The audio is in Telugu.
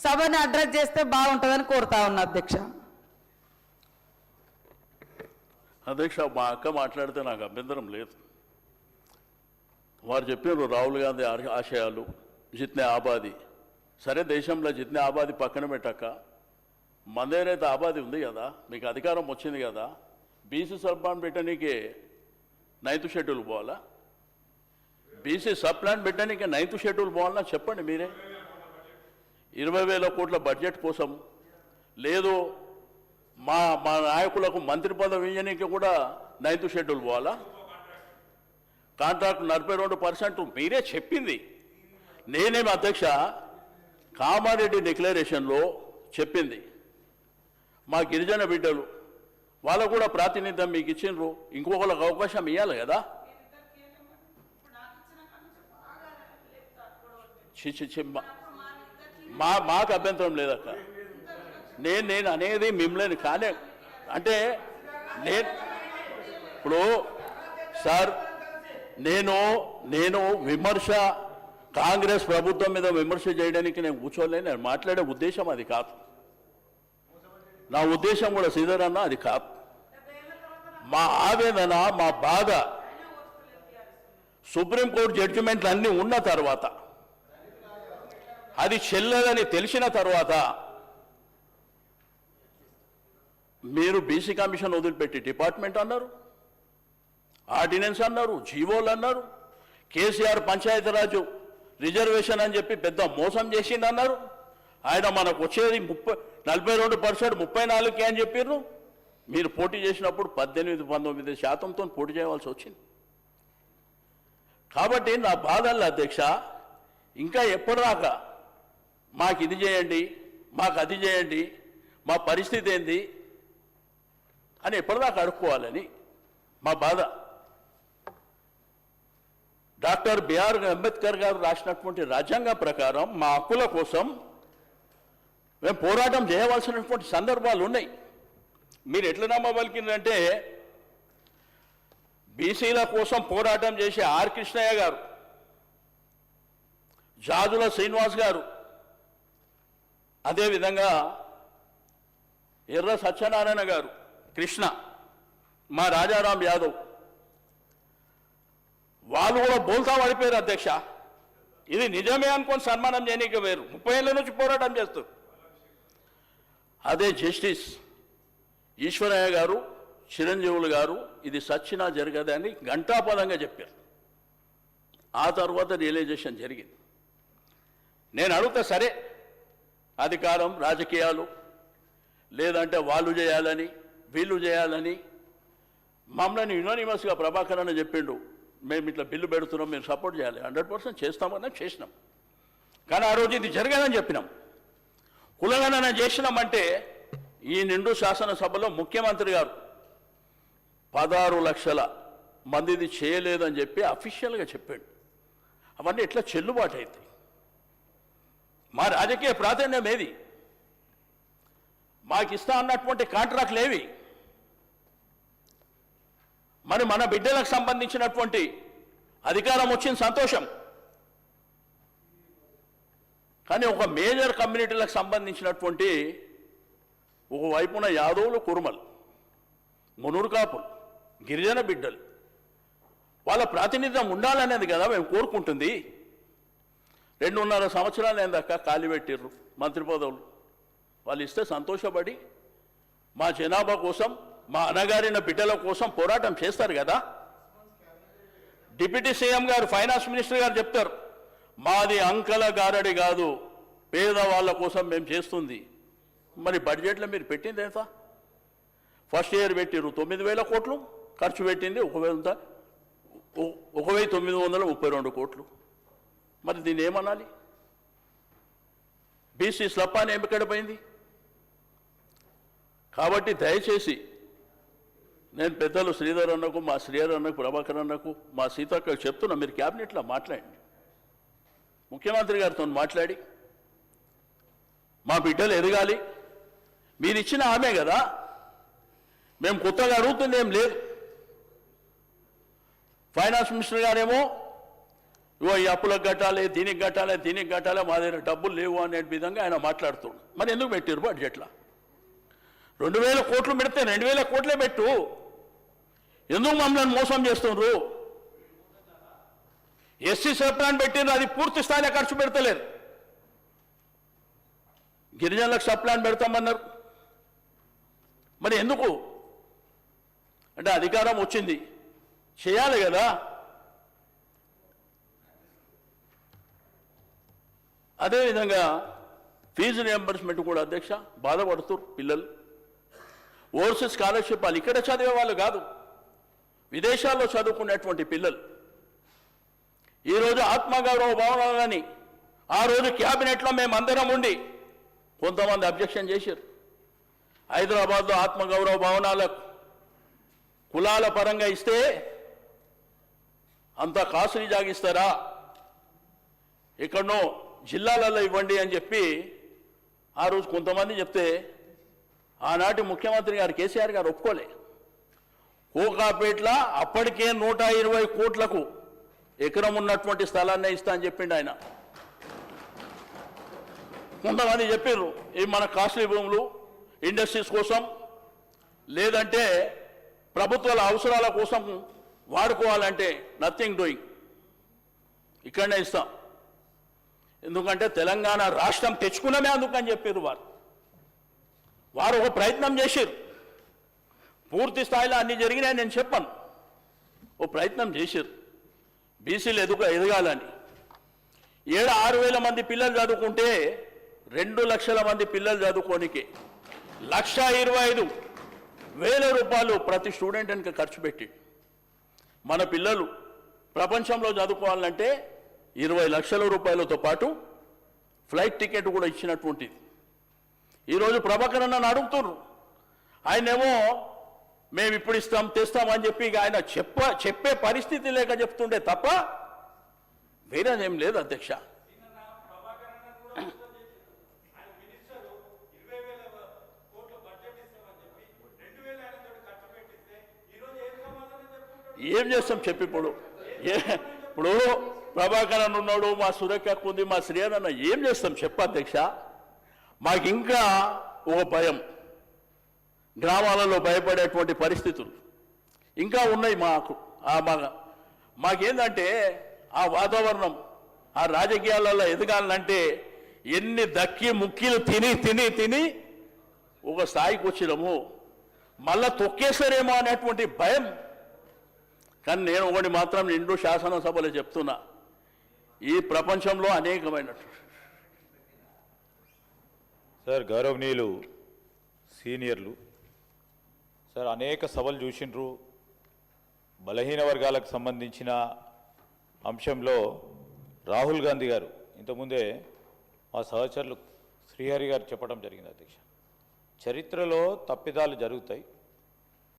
సభని అడ్రస్ చేస్తే బాగుంటుందని కోరుతా ఉన్నా అధ్యక్ష. అధ్యక్ష, మా అక్క మాట్లాడితే నాకు అభ్యంతరం లేదు. వారు చెప్పారు రాహుల్ గాంధీ ఆశయాలు జిత్నే ఆబాది. సరే, దేశంలో జిత్నే ఆబాది పక్కన పెట్టాక మన దగ్గర అయితే ఆబాది ఉంది కదా, మీకు అధికారం వచ్చింది కదా, బీసీ సబ్ ప్లాన్ పెట్టడానికి 9th షెడ్యూల్ పోవాలా? బీసీ సబ్ ప్లాన్ పెట్టడానికి 9th షెడ్యూల్ పోవాలన్నా చెప్పండి మీరే. 20,000 కోట్ల బడ్జెట్ కోసం లేదు, మా నాయకులకు మంత్రి పదవి ఇవ్వడానికి కూడా 9th షెడ్యూల్ పోవాలా? కాంట్రాక్ట్ 42% మీరే చెప్పింది. నేనేమి అధ్యక్ష కామారెడ్డి డిక్లరేషన్లో చెప్పింది మా గిరిజన బిడ్డలు వాళ్ళకు కూడా ప్రాతినిధ్యం మీకు ఇచ్చిండ్రు, ఇంకొకరికి అవకాశం ఇవ్వాలి కదా. మాకు అభ్యంతరం లేదక్క. నేను అనేది మిమ్మల్ని కానీ అంటే నేను ఇప్పుడు సార్ నేను విమర్శ కాంగ్రెస్ ప్రభుత్వం మీద విమర్శ చేయడానికి నేను కూర్చోలేను. నేను మాట్లాడే ఉద్దేశం అది కాదు, నా ఉద్దేశం కూడా శ్రీధరన్న అది కాదు. మా ఆవేదన, మా బాధ సుప్రీంకోర్టు జడ్జిమెంట్లు అన్నీ ఉన్న తర్వాత, అది చెల్లదని తెలిసిన తర్వాత మీరు బీసీ కమిషన్ వదిలిపెట్టి డిపార్ట్మెంట్ అన్నారు, ఆర్డినెన్స్ అన్నారు, జీవోలు అన్నారు, కేసీఆర్ పంచాయతీరాజు రిజర్వేషన్ అని చెప్పి పెద్ద మోసం చేసింది అన్నారు. ఆయన మనకు వచ్చేది 42%, 34కి అని చెప్పారు. మీరు పోటీ చేసినప్పుడు 18-19% పోటీ చేయవలసి వచ్చింది. కాబట్టి నా బాధల్లో అధ్యక్ష, ఇంకా ఎప్పటిదాకా మాకు ఇది చేయండి, మాకు అది చేయండి, మా పరిస్థితి ఏంది అని ఎప్పటిదాకా అడుక్కోవాలని మా బాధ. డాక్టర్ బిఆర్ అంబేద్కర్ గారు రాసినటువంటి రాజ్యాంగం ప్రకారం మా హక్కుల కోసం మేము పోరాటం చేయవలసినటువంటి సందర్భాలు ఉన్నాయి. మీరు ఎట్లా నమ్మవలికిందంటే బీసీల కోసం పోరాటం చేసే ఆర్ కృష్ణయ్య గారు, జాజుల శ్రీనివాస్ గారు, అదేవిధంగా ఎర్ర సత్యనారాయణ గారు, కృష్ణ, మా రాజారాం యాదవ్, వాళ్ళు కూడా బోల్తా పడిపోయారు అధ్యక్ష. ఇది నిజమే అనుకొని సన్మానం చేయనీకి వేరు, 30 ఏళ్ళ నుంచి పోరాటం చేస్తారు. అదే జస్టిస్ ఈశ్వరయ్య గారు, చిరంజీవులు గారు ఇది సచ్చినా జరగదని ఘంటాపదంగా చెప్పారు. ఆ తర్వాత రియలైజేషన్ జరిగింది. నేను అడుగుతా, సరే అధికారం, రాజకీయాలు, లేదంటే వాళ్ళు చేయాలని వీళ్ళు చేయాలని మమ్మల్ని యునానిమస్గా ప్రభాకర్ అని చెప్పిండు, మేము ఇట్లా బిల్లు పెడుతున్నాం, మేము సపోర్ట్ చేయాలి, 100% చేస్తామన్నా చేసినాం. కానీ ఆ రోజు ఇది జరగదని చెప్పినాం. కులగణన చేసినామంటే ఈ నిండు శాసనసభలో ముఖ్యమంత్రి గారు 16 లక్షల మందిది చేయలేదని చెప్పి అఫీషియల్గా చెప్పాడు. అవన్నీ ఎట్లా చెల్లుబాటు అవుతాయి? మా రాజకీయ ప్రాధాన్యం ఏది? మాకు ఇస్తా అన్నటువంటి కాంట్రాక్ట్లు ఏవి? మరి మన బిడ్డలకు సంబంధించినటువంటి అధికారం వచ్చింది, సంతోషం. కానీ ఒక మేజర్ కమ్యూనిటీలకు సంబంధించినటువంటి ఒకవైపున యాదవులు, కురుమలు, మునూరు కాపులు, గిరిజన బిడ్డలు, వాళ్ళ ప్రాతినిధ్యం ఉండాలనేది కదా మేము కోరుకుంటుంది. 2.5 సంవత్సరాలు ఏందాక ఖాళీ పెట్టిర్రు మంత్రి పదవులు. వాళ్ళు ఇస్తే సంతోషపడి మా జనాభా కోసం, మా అణగారిన బిడ్డల కోసం పోరాటం చేస్తారు కదా. డిప్యూటీ సీఎం గారు, ఫైనాన్స్ మినిస్టర్ గారు చెప్తారు, మాది అంకల గారడి కాదు, పేదవాళ్ళ కోసం మేము చేస్తుంది. మరి బడ్జెట్లో మీరు పెట్టింది ఎంత? ఫస్ట్ ఇయర్ పెట్టిరు 9,000 కోట్లు, ఖర్చు పెట్టింది 1,932 కోట్లు. మరి దీన్ని ఏమనాలి? బీసీ స్లప్ అని ఎక్కడిపోయింది? కాబట్టి దయచేసి నేను పెద్దలు శ్రీధర్ అన్నకు, మా శ్రీధర్ అన్నకు, ప్రభాకర్ అన్నకు, మా సీతక్కకు చెప్తున్నా, మీరు క్యాబినెట్లో మాట్లాడండి, ముఖ్యమంత్రి గారితో మాట్లాడి మా బిడ్డలు ఎదగాలి. మీరు ఇచ్చిన హామీ కదా, మేము కొత్తగా అడుగుతుంది ఏం లేదు. ఫైనాన్స్ మినిస్టర్ గారేమో ఇగో ఈ అప్పులకు కట్టాలి, దీనికి కట్టాలి, దీనికి కట్టాలి, మా దగ్గర డబ్బులు లేవు అనే విధంగా ఆయన మాట్లాడుతున్నాడు. మరి ఎందుకు పెట్టారు బడ్జెట్లో? 2000 కోట్లు పెడితే 2000 కోట్లే పెట్టు. ఎందుకు మమ్మల్ని మోసం చేస్తున్నారు? ఎస్సీ సబ్ ప్లాన్ పెట్టిండ్రు, అది పూర్తి స్థాయిలో ఖర్చు పెడతలేరు. గిరిజనులకు సబ్ ప్లాన్ పెడతామన్నారు. మరి ఎందుకు అంటే అధికారం వచ్చింది, చేయాలి కదా. అదేవిధంగా ఫీజు రియంబర్స్మెంట్ కూడా అధ్యక్ష బాధపడుతున్నారు పిల్లలు. ఓవర్సీస్ స్కాలర్షిప్ వాళ్ళు ఇక్కడ చదివే వాళ్ళు కాదు, విదేశాల్లో చదువుకునేటువంటి పిల్లలు. ఈరోజు ఆత్మగౌరవ భవనాలని ఆ రోజు క్యాబినెట్లో మేమందరం ఉండి కొంతమంది అబ్జెక్షన్ చేశారు. హైదరాబాద్లో ఆత్మగౌరవ భవనాలకు కులాల పరంగా ఇస్తే అంత కాసుని జాగిస్తారా, ఎక్కడనో జిల్లాలలో ఇవ్వండి అని చెప్పి ఆ రోజు కొంతమంది చెప్తే ఆనాటి ముఖ్యమంత్రి గారు కేసీఆర్ గారు ఒప్పుకోలే. కోకాపేట్ల అప్పటికే 120 కోట్లకు ఎకరం ఉన్నటువంటి స్థలాన్ని ఇస్తా అని చెప్పిండు ఆయన. కొంతమంది చెప్పారు ఇవి మన కాస్ట్లీ భూములు ఇండస్ట్రీస్ కోసం లేదంటే ప్రభుత్వాల అవసరాల కోసం వాడుకోవాలంటే నథింగ్ డూయింగ్, ఇక్కడనే ఇస్తాం. ఎందుకంటే తెలంగాణ రాష్ట్రం తెచ్చుకున్నమే అందుకని చెప్పారు వారు ఒక ప్రయత్నం చేశారు. పూర్తి స్థాయిలో అన్ని జరిగినాయి నేను చెప్పాను, ఓ ప్రయత్నం చేశారు బీసీలు ఎదగాలని. 6,000 మంది పిల్లలు చదువుకుంటే 2 లక్షల మంది పిల్లలు చదువుకోనికి 1,25,000 రూపాయలు ప్రతి స్టూడెంట్ కనుక ఖర్చు పెట్టి మన పిల్లలు ప్రపంచంలో చదువుకోవాలంటే 20 లక్షల రూపాయలతో పాటు ఫ్లైట్ టికెట్ కూడా ఇచ్చినటువంటిది. ఈరోజు ప్రభాకర్ అన్నను అడుగుతున్నారు, ఆయనేమో మేము ఇప్పుడు ఇస్తాం తెస్తామని చెప్పి ఆయన చెప్పే పరిస్థితి లేక చెప్తుండే తప్ప వేరేదేం లేదు అధ్యక్ష. ఏం చేస్తాం చెప్పి ఇప్పుడు ప్రభాకర్ అన్న ఉన్నాడు, మా సురేఖ ఉంది, మా శ్రీయన్ అన్న, ఏం చేస్తాం చెప్పు అధ్యక్ష. మాకు ఇంకా ఒక భయం, గ్రామాలలో భయపడేటువంటి పరిస్థితులు ఇంకా ఉన్నాయి మాకేందంటే ఆ వాతావరణం ఆ రాజకీయాలలో ఎదగాలంటే ఎన్ని దక్కి ముక్కిలు తిని ఒక స్థాయికి వచ్చినాము, మళ్ళా తొక్కేసారేమో అనేటువంటి భయం. కానీ నేను ఒకటి మాత్రం నిండు శాసనసభలో చెప్తున్నా, ఈ ప్రపంచంలో అనేకమైనటువంటి సార్ గౌరవనీయులు సీనియర్లు సార్ అనేక సభలు చూసిండ్రు. బలహీన వర్గాలకు సంబంధించిన అంశంలో రాహుల్ గాంధీ గారు ఇంతకుముందే మా సహచరులు శ్రీహరి గారు చెప్పడం జరిగింది అధ్యక్ష. చరిత్రలో తప్పిదాలు జరుగుతాయి,